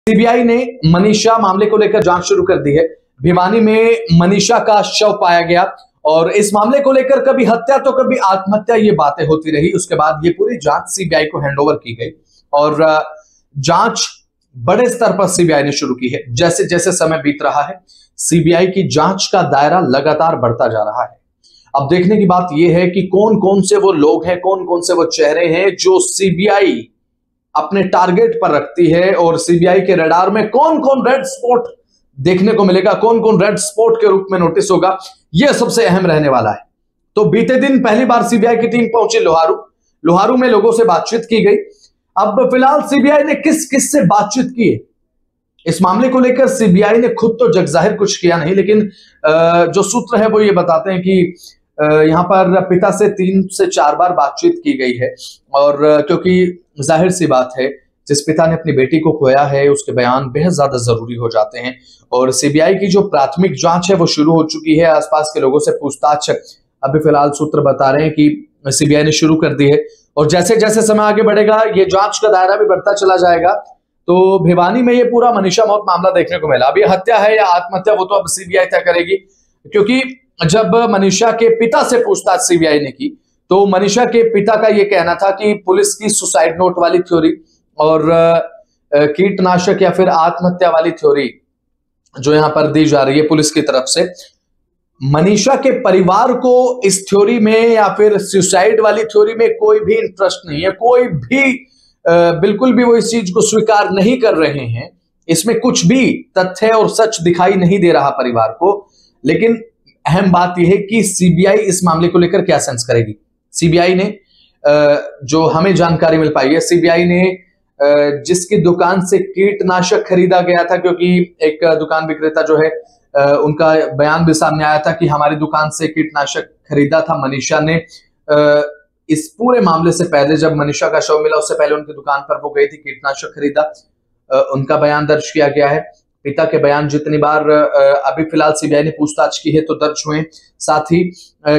CBI ने मनीषा मामले को लेकर जांच शुरू कर दी है। भिवानी में मनीषा का शव पाया गया और इस मामले को लेकर कभी हत्या तो कभी आत्महत्या ये बातें होती रही। उसके बाद ये पूरी जांच सीबीआई को हैंडओवर की गई और जांच बड़े स्तर पर सीबीआई ने शुरू की है। जैसे जैसे समय बीत रहा है सीबीआई की जांच का दायरा लगातार बढ़ता जा रहा है। अब देखने की बात यह है कि कौन कौन से वो लोग हैं, कौन कौन से वो चेहरे हैं जो सीबीआई अपने टारगेट पर रखती है और सीबीआई के रडार में कौन कौन रेड स्पॉट देखने को मिलेगा, कौन कौन रेड स्पॉट के रूप में नोटिस होगा, यह सबसे अहम रहने वाला है। तो बीते दिन पहली बार सीबीआई की टीम पहुंची लोहारू में लोगों से बातचीत की गई। अब फिलहाल सीबीआई ने किस किस से बातचीत की है इस मामले को लेकर सीबीआई ने खुद तो जगजाहिर कुछ किया नहीं, लेकिन जो सूत्र है वो ये बताते हैं कि यहां पर पिता से 3 से 4 बार बातचीत की गई है और क्योंकि जाहिर सी बात है जिस पिता ने अपनी बेटी को खोया है उसके बयान बेहद ज्यादा जरूरी हो जाते हैं और सीबीआई की जो प्राथमिक जांच है वो शुरू हो चुकी है। आसपास के लोगों से पूछताछ अभी फिलहाल सूत्र बता रहे हैं कि सीबीआई ने शुरू कर दी है और जैसे जैसे समय आगे बढ़ेगा ये जांच का दायरा भी बढ़ता चला जाएगा। तो भिवानी में ये पूरा मनीषा मौत मामला देखने को मिला। अब ये हत्या है या आत्महत्या वो तो अब सीबीआई तय करेगी, क्योंकि जब मनीषा के पिता से पूछताछ सीबीआई ने की तो मनीषा के पिता का यह कहना था कि पुलिस की सुसाइड नोट वाली थ्योरी और कीटनाशक या फिर आत्महत्या वाली थ्योरी जो यहां पर दी जा रही है पुलिस की तरफ से, मनीषा के परिवार को इस थ्योरी में या फिर सुसाइड वाली थ्योरी में कोई भी इंटरेस्ट नहीं है, कोई भी बिल्कुल भी वो इस चीज को स्वीकार नहीं कर रहे हैं। इसमें कुछ भी तथ्य और सच दिखाई नहीं दे रहा परिवार को। लेकिन अहम बात यह है कि सीबीआई इस मामले को लेकर क्या सेंस करेगी। सीबीआई ने जो हमें जानकारी मिल पाई है, सीबीआई ने जिसकी दुकान से कीटनाशक खरीदा गया था, क्योंकि एक दुकान विक्रेता जो है उनका बयान भी सामने आया था कि हमारी दुकान से कीटनाशक खरीदा था मनीषा ने। इस पूरे मामले से पहले जब मनीषा का शव मिला उससे पहले उनकी दुकान पर वो गई थी, कीटनाशक खरीदा, उनका बयान दर्ज किया गया है। पिता के बयान जितनी बार अभी फिलहाल सीबीआई ने पूछताछ की है तो दर्ज हुए। साथ ही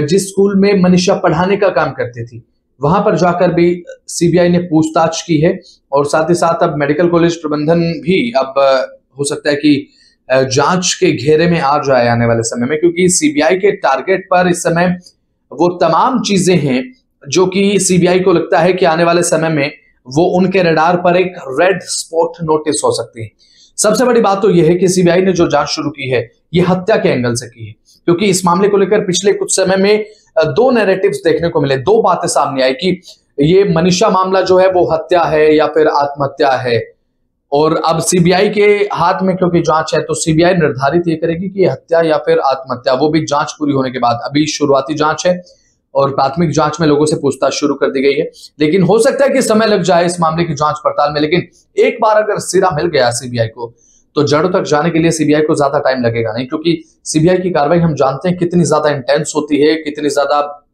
जिस स्कूल में मनीषा पढ़ाने का काम करती थी वहां पर जाकर भी सीबीआई ने पूछताछ की है और साथ ही साथ अब मेडिकल कॉलेज प्रबंधन भी अब हो सकता है कि जांच के घेरे में आ जाए आने वाले समय में, क्योंकि सीबीआई के टारगेट पर इस समय वो तमाम चीजें हैं जो कि सीबीआई को लगता है कि आने वाले समय में वो उनके रडार पर एक रेड स्पॉट नोटिस हो सकती है। सबसे बड़ी बात तो यह है कि सीबीआई ने जो जांच शुरू की है ये हत्या के एंगल से की है, क्योंकि इस मामले को लेकर पिछले कुछ समय में 2 नैरेटिव्स देखने को मिले, 2 बातें सामने आई कि ये मनीषा मामला जो है वो हत्या है या फिर आत्महत्या है। और अब सीबीआई के हाथ में क्योंकि जांच है तो सीबीआई निर्धारित ये करेगी कि हत्या या फिर आत्महत्या, वो भी जांच पूरी होने के बाद। अभी शुरुआती जांच है और प्राथमिक जांच में लोगों से पूछताछ शुरू कर दी गई है, लेकिन हो सकता है कि समय लग जाए इस मामले की जांच पड़ताल में। लेकिन एक बार अगर सिरा मिल गया सीबीआई को तो जड़ों तक जाने के लिए सीबीआई को ज्यादा टाइम लगेगा नहीं, क्योंकि सीबीआई की कार्रवाई हम जानते हैं कितनी ज्यादा इंटेंस होती है, कितनी ज्यादा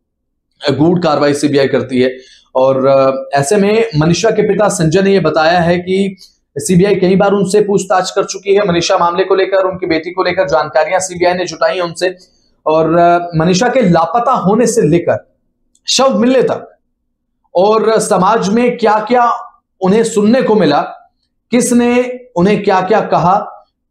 गूढ़ कार्रवाई सीबीआई करती है। और ऐसे में मनीषा के पिता संजय ने यह बताया है कि सीबीआई कई बार उनसे पूछताछ कर चुकी है मनीषा मामले को लेकर, उनकी बेटी को लेकर जानकारियां सीबीआई ने जुटाई उनसे और मनीषा के लापता होने से लेकर शव मिलने तक और समाज में क्या क्या उन्हें सुनने को मिला, किसने उन्हें क्या क्या कहा,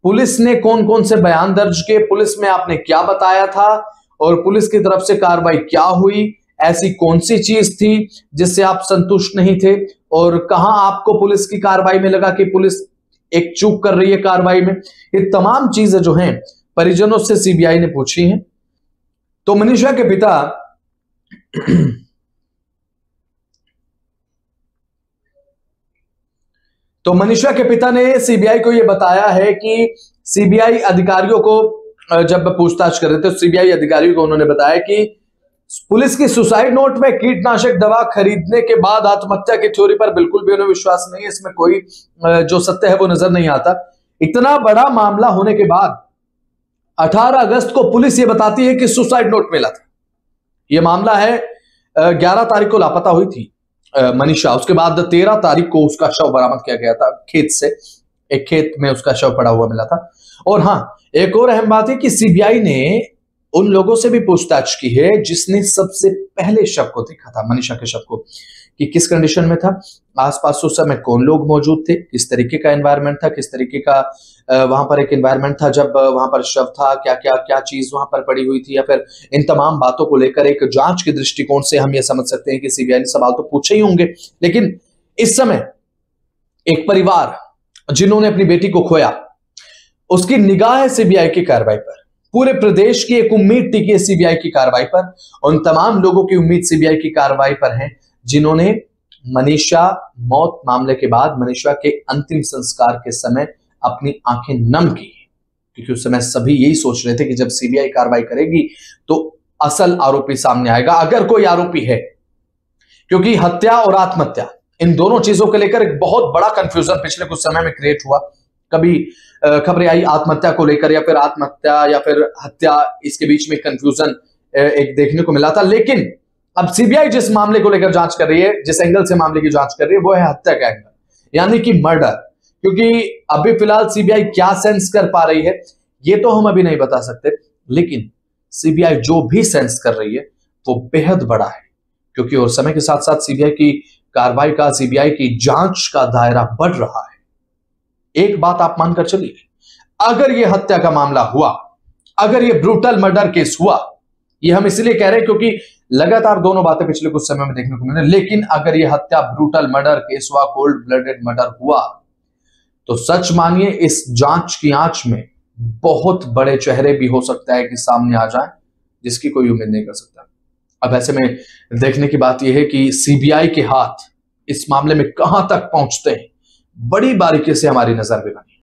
पुलिस ने कौन कौन से बयान दर्ज किए, पुलिस में आपने क्या बताया था और पुलिस की तरफ से कार्रवाई क्या हुई, ऐसी कौन सी चीज थी जिससे आप संतुष्ट नहीं थे और कहां आपको पुलिस की कार्रवाई में लगा कि पुलिस एक चूक कर रही है कार्रवाई में। ये तमाम चीजें जो हैं परिजनों से सीबीआई ने पूछी हैं। तो मनीषा के पिता ने सीबीआई को यह बताया है कि सीबीआई अधिकारियों को जब पूछताछ कर रहे थे तो सीबीआई अधिकारियों को उन्होंने बताया कि पुलिस की सुसाइड नोट में कीटनाशक दवा खरीदने के बाद आत्महत्या की थ्योरी पर बिल्कुल भी उन्हें विश्वास नहीं है, इसमें कोई जो सत्य है वो नजर नहीं आता। इतना बड़ा मामला होने के बाद 18 अगस्त को पुलिस ये बताती है कि सुसाइड नोट मिला था। यह मामला है 11 तारीख को लापता हुई थी मनीषा, उसके बाद 13 तारीख को उसका शव बरामद किया गया था खेत से, एक खेत में उसका शव पड़ा हुआ मिला था। और हाँ, एक और अहम बात है कि सीबीआई ने उन लोगों से भी पूछताछ की है जिसने सबसे पहले शव को देखा था, मनीषा के शव को, कि किस कंडीशन में था, आसपास उस समय कौन लोग मौजूद थे, किस तरीके का एनवायरनमेंट था, किस तरीके का वहां पर एक एनवायरनमेंट था जब वहां पर शव था, क्या क्या क्या चीज वहां पर पड़ी हुई थी, या फिर इन तमाम बातों को लेकर एक जांच के दृष्टिकोण से हम ये समझ सकते हैं कि सीबीआई ने सवाल तो पूछे ही होंगे। लेकिन इस समय एक परिवार जिन्होंने अपनी बेटी को खोया, उसकी निगाह है सीबीआई की कार्रवाई पर, पूरे प्रदेश की एक उम्मीद टिकी है सीबीआई की कार्रवाई पर। उन तमाम लोगों की उम्मीद सीबीआई की कार्रवाई पर है जिन्होंने मनीषा मौत मामले के बाद मनीषा के अंतिम संस्कार के समय अपनी आंखें नम की, क्योंकि उस समय सभी यही सोच रहे थे कि जब सीबीआई कार्रवाई करेगी तो असल आरोपी सामने आएगा, अगर कोई आरोपी है। क्योंकि हत्या और आत्महत्या, इन दोनों चीजों को लेकर एक बहुत बड़ा कंफ्यूजन पिछले कुछ समय में क्रिएट हुआ। कभी खबरें आई आत्महत्या को लेकर, या फिर आत्महत्या या फिर हत्या, इसके बीच में कंफ्यूजन एक देखने को मिला था। लेकिन अब सीबीआई जिस मामले को लेकर जांच कर रही है, जिस एंगल से मामले की जांच कर रही है, वो है हत्या का एंगल, यानी कि मर्डर। क्योंकि अभी फिलहाल सीबीआई क्या सेंस कर पा रही है ये तो हम अभी नहीं बता सकते, लेकिन सीबीआई जो भी सेंस कर रही है वो बेहद बड़ा है। क्योंकि और समय के साथ साथ सीबीआई की कार्रवाई का, सीबीआई की जांच का दायरा बढ़ रहा है। एक बात आप मानकर चलिए, अगर यह हत्या का मामला हुआ, अगर यह ब्रूटल मर्डर केस हुआ, ये हम इसलिए कह रहे हैं क्योंकि लगातार दोनों बातें पिछले कुछ समय में देखने को मिले, लेकिन अगर यह हत्या ब्रूटल मर्डर केस हुआ, कोल्ड ब्लडेड मर्डर हुआ, तो सच मानिए इस जांच की आंच में बहुत बड़े चेहरे भी हो सकता है कि सामने आ जाए, जिसकी कोई उम्मीद नहीं कर सकता। अब ऐसे में देखने की बात यह है कि सीबीआई के हाथ इस मामले में कहां तक पहुंचते हैं, बड़ी बारीकी से हमारी नजर भी बनी।